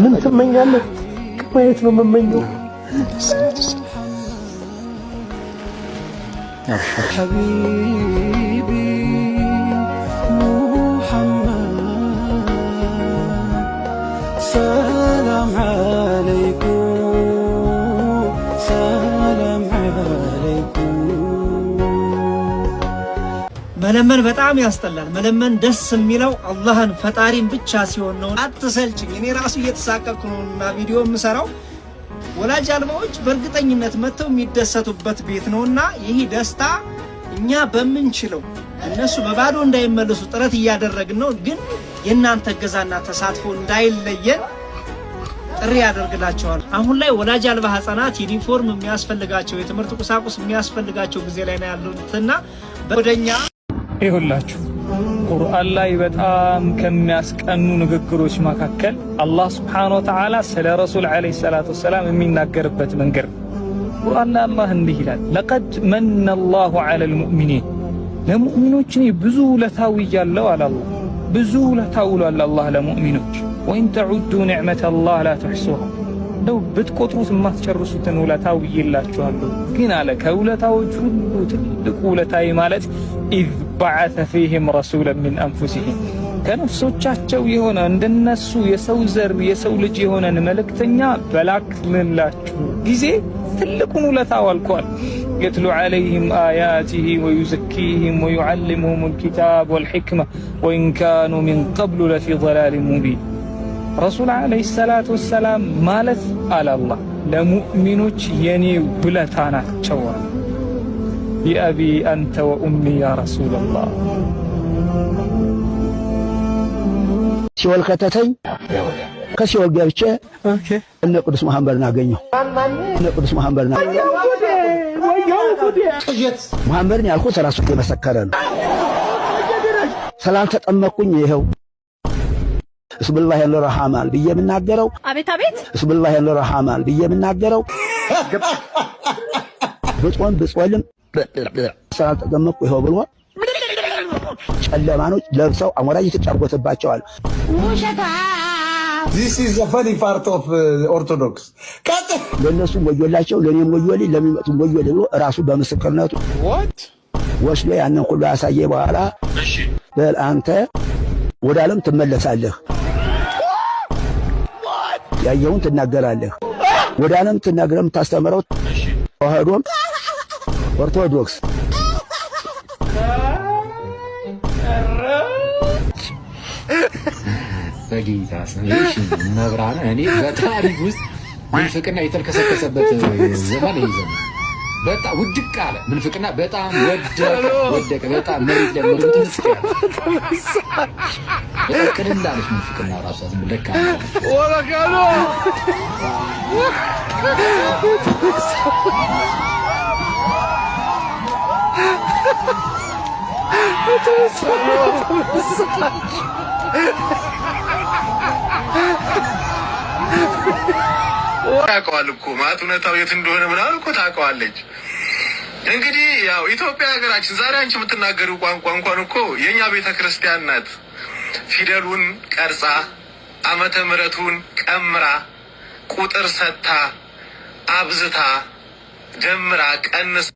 ምን ትመኛለህ? ማየት ነው የምመኘው። ሐቢቢ ሙሐመድ ሰላም ዐለይኩም ሰላም ዐለይኩም። መለመን በጣም ያስጠላል። መለመን ደስ የሚለው አላህን ፈጣሪን ብቻ ሲሆን ነው። አትሰልችኝ። እኔ ራሱ እየተሳቀቅኩ ነውና ቪዲዮ የምሰራው ወላጅ አልባዎች በእርግጠኝነት መተው የሚደሰቱበት ቤት ነውና ይህ ደስታ እኛ በምንችለው እነሱ በባዶ እንዳይመለሱ ጥረት እያደረግን ነው። ግን የእናንተ እገዛና ተሳትፎ እንዳይለየን ጥሪ ያደርግላቸዋል። አሁን ላይ ወላጅ አልባ ህፃናት ዩኒፎርም የሚያስፈልጋቸው የትምህርት ቁሳቁስ የሚያስፈልጋቸው ጊዜ ላይ ነው ያሉትና ወደኛ ይሁላችሁ ቁርአን ላይ በጣም ከሚያስቀኑ ንግግሮች መካከል አላህ Subhanahu Wa Ta'ala ስለ ረሱል አለይሂ ሰላቱ ወሰላም የሚናገርበት መንገድ ቁርአን ላይ አላህ እንዲህ ይላል ለቀድ መነ አላሁ ዐለል ሙእሚኒን ለሙእሚኖች ብዙ ውለታው ያለው አለ አላህ ብዙ ውለታው አለ አላህ ለሙእሚኖች ወኢን ተዑዱ ኒዕመተ አላህ ላ ተሕሱሃ እንደው ብትቆጥሩት የማትጨርሱትን ውለታው ይላችኋለሁ ግን አለ ከውለታዎች ሁሉ ትልቁ ውለታዬ ማለት ኢዝ በዐሰ ፊህም ረሱለን ሚን አንፉሲሂም ከነፍሶቻቸው የሆነ እንደነሱ የሰው ዘር የሰው ልጅ የሆነን መልእክተኛ በላክንላችሁ ጊዜ ትልቁን ውለታው አልኳል የትሉ ዐለይሂም አያቲሂ ወዩዘኪሂም ወዩዐልሙሁሙል ኪታብ ወልሒክማ ወኢን ካኑ ሚን ቀብሉ ለፊ ضላሊን ሙቢን ረሱል ዐለይሂ ሰላቱ ወሰላም ማለት አለ አላህ ለሙእሚኖች የኔ ውለታ ናቸው ቢአቢ አንተ ወኡሚ ያ ረሱለላህ ሲወል ከተተኝ ከሲወል ገብቼ እነ ቅዱስ መሐመድን አገኘሁ እነ ቅዱስ መሐመድን መሐመድን ያልኩት ራሱ የመሰከረ ነው ስላልተጠመቅኩኝ ይኸው እስብላህ ለረሃማል ብዬ የምናገረው አቤት አቤት እስብላህ ለረሃማል ብዬ የምናገረው ብጾም ብጾልም ስላልተጠመቅኩ ይኸው ብሎ ጨለማኖች ለብሰው አሞራ እየተጫወተባቸዋል This is the funny part of Orthodox ለነሱ ወዮላቸው ለኔም ወዮልኝ ለሚመጡ ወዮል ብሎ ራሱ በምስክርነቱ ወስዶ ያንን ሁሉ ያሳየ በኋላ በል አንተ ወደ ዓለም ትመለሳለህ ያየውን ትናገራለህ ወደ ዓለም ትናገረም ታስተምረው ተዋህዶም ኦርቶዶክስ በጌታ ስም እሺ መብራን እኔ በታሪክ ውስጥ ምንፍቅና የተልከሰከሰበት ዘመን ይዘን በጣም ውድቅ አለ ምንፍቅና በጣም ወደቀ በጣም መሬት ላይ ወርውት ይስቃል ቀደላልሽ ምንፍቅና ራሱ ዝም ለካ ወራካሎ ታውቀዋል እኮ ማለት እውነታው የት እንደሆነ ምናምን እኮ ታውቀዋለች። እንግዲህ ያው ኢትዮጵያ ሀገራችን ዛሬ አንቺ የምትናገሪው ቋንቋ እንኳን እኮ የኛ ቤተክርስቲያን ናት ፊደሉን ቀርጻ ዓመተ ምሕረቱን ቀምራ ቁጥር ሰጥታ አብዝታ ደምራ ቀንስ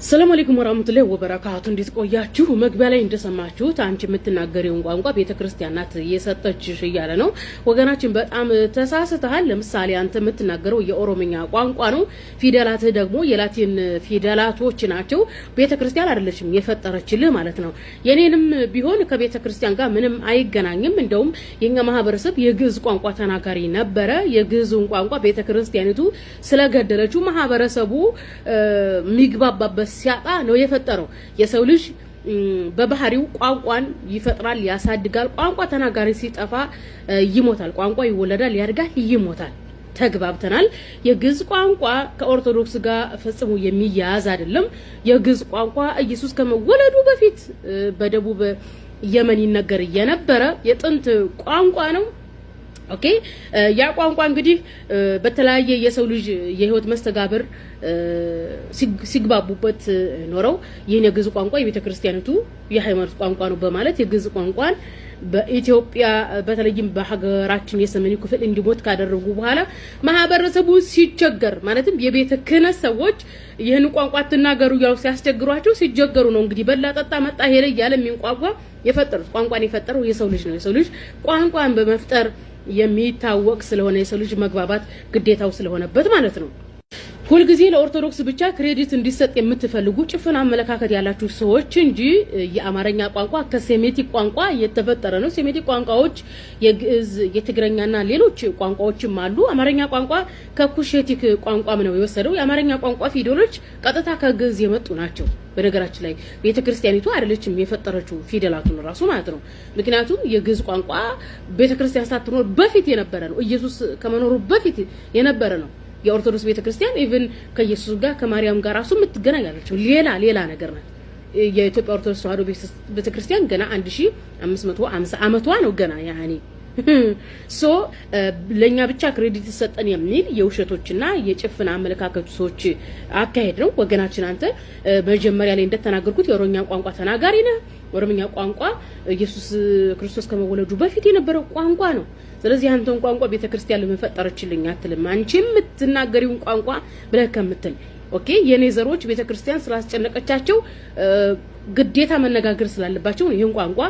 ሰላም አለይኩም ወራህመቱላሂ ወበረካቱ እንዴት ቆያችሁ? መግቢያ ላይ እንደሰማችሁት አንቺ የምትናገሪውን ቋንቋ ቤተክርስቲያን ናት የሰጠችሽ እያለ ነው። ወገናችን በጣም ተሳስተሃል። ለምሳሌ አንተ የምትናገረው የኦሮምኛ ቋንቋ ነው፣ ፊደላትህ ደግሞ የላቲን ፊደላቶች ናቸው። ቤተክርስቲያን አይደለችም የፈጠረችልህ ማለት ነው። የኔንም ቢሆን ከቤተክርስቲያን ጋር ምንም አይገናኝም። እንደውም የኛ ማህበረሰብ የግዕዝ ቋንቋ ተናጋሪ ነበረ። የግዕዝን ቋንቋ ቤተክርስቲያኒቱ ስለገደለችው ማህበረሰቡ ሚግባባበት ሲያጣ ነው የፈጠረው። የሰው ልጅ በባህሪው ቋንቋን ይፈጥራል ያሳድጋል ቋንቋ ተናጋሪ ሲጠፋ ይሞታል ቋንቋ ይወለዳል ያድጋል ይሞታል ተግባብተናል የግዕዝ ቋንቋ ከኦርቶዶክስ ጋር ፈጽሞ የሚያያዝ አይደለም የግዕዝ ቋንቋ ኢየሱስ ከመወለዱ በፊት በደቡብ የመን ይነገር የነበረ የጥንት ቋንቋ ነው ኦኬ ያ ቋንቋ እንግዲህ በተለያየ የሰው ልጅ የህይወት መስተጋብር ሲግባቡበት ኖረው ይሄን የግዕዝ ቋንቋ የቤተክርስቲያኒቱ የሃይማኖት ቋንቋ ነው በማለት የግዕዝ ቋንቋን በኢትዮጵያ በተለይም በሀገራችን የሰሜኑ ክፍል እንዲሞት ካደረጉ በኋላ ማህበረሰቡ ሲቸገር ማለትም የቤተ ክህነት ሰዎች ይሄን ቋንቋ ተናገሩ ያው ሲያስቸግሯቸው ሲጀገሩ ነው እንግዲህ በላ ጠጣ መጣ ሄለ ያለ የሚንቋቋ የፈጠሩት ቋንቋን የፈጠረው የሰው ልጅ ነው የሰው ልጅ ቋንቋን በመፍጠር የሚታወቅ ስለሆነ የሰው ልጅ መግባባት ግዴታው ስለሆነበት ማለት ነው ሁሉ ጊዜ ለኦርቶዶክስ ብቻ ክሬዲት እንዲሰጥ የምትፈልጉ ጭፍን አመለካከት ያላችሁ ሰዎች እንጂ የአማርኛ ቋንቋ ከሴሜቲክ ቋንቋ የተፈጠረ ነው ሴሜቲክ ቋንቋዎች የግዕዝ የትግረኛና ሌሎች ቋንቋዎችም አሉ አማርኛ ቋንቋ ከኩሼቲክ ቋንቋም ነው የወሰደው የአማርኛ ቋንቋ ፊደሎች ቀጥታ ከግዕዝ የመጡ ናቸው በነገራችን ላይ ቤተክርስቲያኒቱ አይደለችም የፈጠረችው ፊደላቱን ራሱ ማለት ነው ምክንያቱም የግዕዝ ቋንቋ ቤተክርስቲያን ሳትኖር በፊት የነበረ ነው ኢየሱስ ከመኖሩ በፊት የነበረ ነው የኦርቶዶክስ ቤተክርስቲያን ኢቭን ከኢየሱስ ጋር ከማርያም ጋር ራሱ የምትገናኛለች ሌላ ነገር ነው የኢትዮጵያ ኦርቶዶክስ ተዋሕዶ ቤተክርስቲያን ገና 1550 ዓመቷ ነው ገና ያኒ ለኛ ብቻ ክሬዲት ተሰጠን የሚል የውሸቶችና የጭፍና አመለካከቱ ሰዎች አካሄድ ነው ወገናችን አንተ መጀመሪያ ላይ እንደተናገርኩት የኦሮኛ ቋንቋ ተናጋሪ ነህ ኦሮምኛ ቋንቋ ኢየሱስ ክርስቶስ ከመወለዱ በፊት የነበረው ቋንቋ ነው ስለዚህ አንተን ቋንቋ ቤተክርስቲያን ለመፈጠረችልኝ አትልም አንቺም የምትናገሪውን ቋንቋ ብለህ ከምትል ኦኬ የኔዘሮች ቤተክርስቲያን ስላስጨነቀቻቸው ግዴታ መነጋገር ስላለባቸው ይሄን ቋንቋ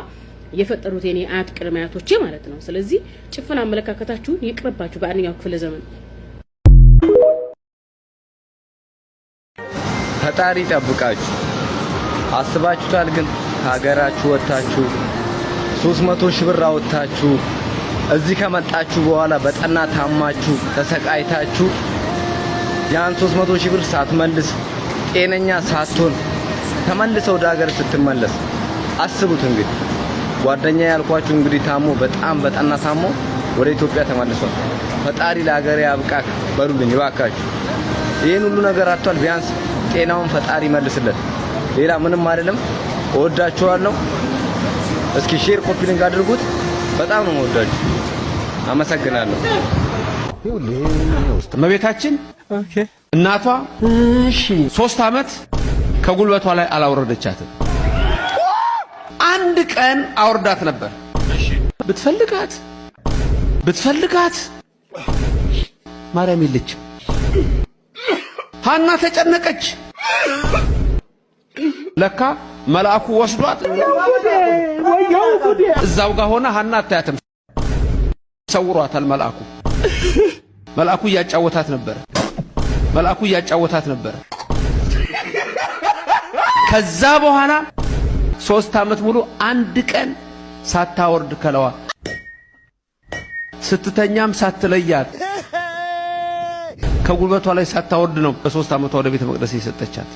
የፈጠሩት የኔ አያት ቅድመ አያቶቼ ማለት ነው ስለዚህ ጭፍን አመለካከታችሁን ይቅርባችሁ በአንኛው ክፍለ ዘመን ፈጣሪ ጠብቃችሁ አስባችሁታል ግን ሀገራችሁ ወጣችሁ 300 ሺህ ብር አወጣችሁ እዚህ ከመጣችሁ በኋላ በጠና ታማችሁ ተሰቃይታችሁ ያን 300 ሺህ ብር ሳትመልስ ጤነኛ ሳትሆን ተመልሰው ወደ ሀገር ስትመለስ አስቡት እንግዲህ ጓደኛ ያልኳችሁ እንግዲህ ታሞ በጣም በጠና ታሞ ወደ ኢትዮጵያ ተመልሷል ፈጣሪ ለሀገር ያብቃክ በሉልኝ ይባካችሁ ይሄን ሁሉ ነገር አጥቷል ቢያንስ ጤናውን ፈጣሪ መልስለት ሌላ ምንም አይደለም እወዳችኋለሁ እስኪ ሼር ኮፒ ሊንክ አድርጉት በጣም ነው የምወዳችሁ አመሰግናለሁ እመቤታችን እናቷ 3 አመት ከጉልበቷ ላይ አላወረደቻትም አንድ ቀን አወርዳት ነበር ብትፈልጋት ማርያም የለችም ሐና ተጨነቀች ለካ መልአኩ ወስዷት እዛው ጋር ሆነ ሐና አታያትም ሰውሯታል መልአኩ እያጫወታት ነበር ከዛ በኋላ 3 አመት ሙሉ አንድ ቀን ሳታወርድ ከለዋ ስትተኛም ሳትለያት ከጉልበቷ ላይ ሳታወርድ ነው በ3 አመቷ ወደ ቤተ መቅደስ የሰጠቻት